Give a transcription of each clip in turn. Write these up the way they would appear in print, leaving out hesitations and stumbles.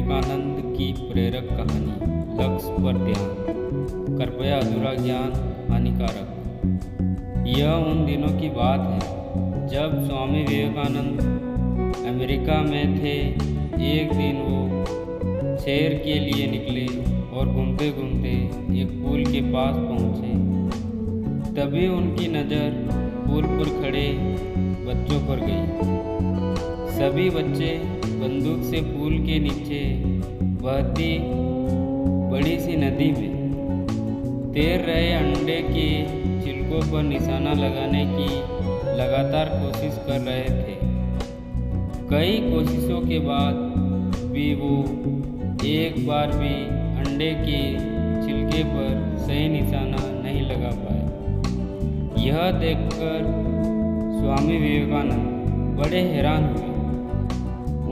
विवेकानंद की प्रेरक कहानी लक्ष्य पर ध्यान। कृपया अधूरा ज्ञान हानिकारक। यह उन दिनों की बात है जब स्वामी विवेकानंद अमेरिका में थे। एक दिन वो सैर के लिए निकले और घूमते घूमते एक पुल के पास पहुँचे। तभी उनकी नज़र पुल पर खड़े बच्चों पर गई। सभी बच्चे बंदूक से पुल के नीचे बहती बड़ी सी नदी में तैर रहे अंडे के छिलकों पर निशाना लगाने की लगातार कोशिश कर रहे थे। कई कोशिशों के बाद भी वो एक बार भी अंडे के छिलके पर सही निशाना नहीं लगा पाए। यह देखकर स्वामी विवेकानंद बड़े हैरान हुए।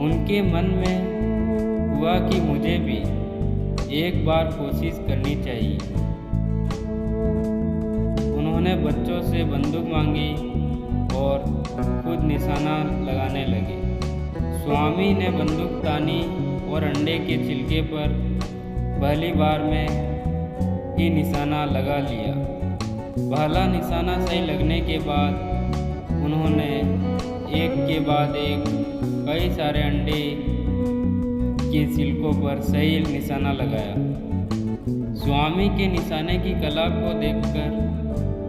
उनके मन में हुआ कि मुझे भी एक बार कोशिश करनी चाहिए। उन्होंने बच्चों से बंदूक मांगी और खुद निशाना लगाने लगे। स्वामी ने बंदूक तानी और अंडे के छिलके पर पहली बार में ही निशाना लगा लिया। पहला निशाना सही लगने के बाद उन्होंने एक के बाद एक कई सारे अंडे के छिलकों पर सही निशाना लगाया। स्वामी के निशाने की कला को देखकर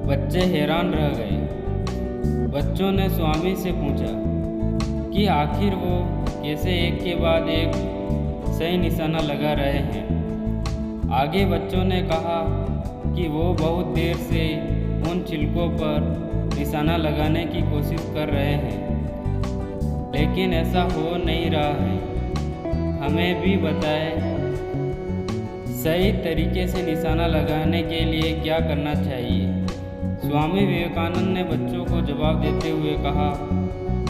बच्चे हैरान रह गए। बच्चों ने स्वामी से पूछा कि आखिर वो कैसे एक के बाद एक सही निशाना लगा रहे हैं। आगे बच्चों ने कहा कि वो बहुत देर से उन छिलकों पर निशाना लगाने की कोशिश कर रहे हैं, लेकिन ऐसा हो नहीं रहा है। हमें भी बताएं सही तरीके से निशाना लगाने के लिए क्या करना चाहिए। स्वामी विवेकानंद ने बच्चों को जवाब देते हुए कहा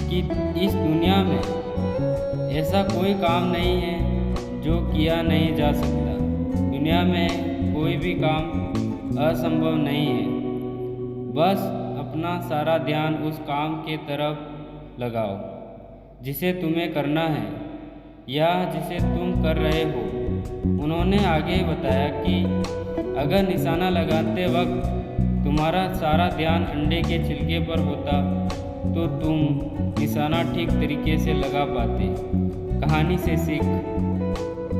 कि इस दुनिया में ऐसा कोई काम नहीं है जो किया नहीं जा सकता। दुनिया में कोई भी काम असंभव नहीं है। बस अपना सारा ध्यान उस काम के तरफ लगाओ जिसे तुम्हें करना है या जिसे तुम कर रहे हो। उन्होंने आगे बताया कि अगर निशाना लगाते वक्त तुम्हारा सारा ध्यान अंडे के छिलके पर होता तो तुम निशाना ठीक तरीके से लगा पाते। कहानी से सीख।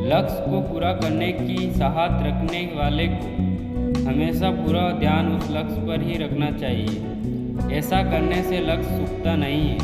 लक्ष्य को पूरा करने की चाहत रखने वाले को हमेशा पूरा ध्यान उस लक्ष्य पर ही रखना चाहिए। ऐसा करने से लक्ष्य चूकता नहीं है।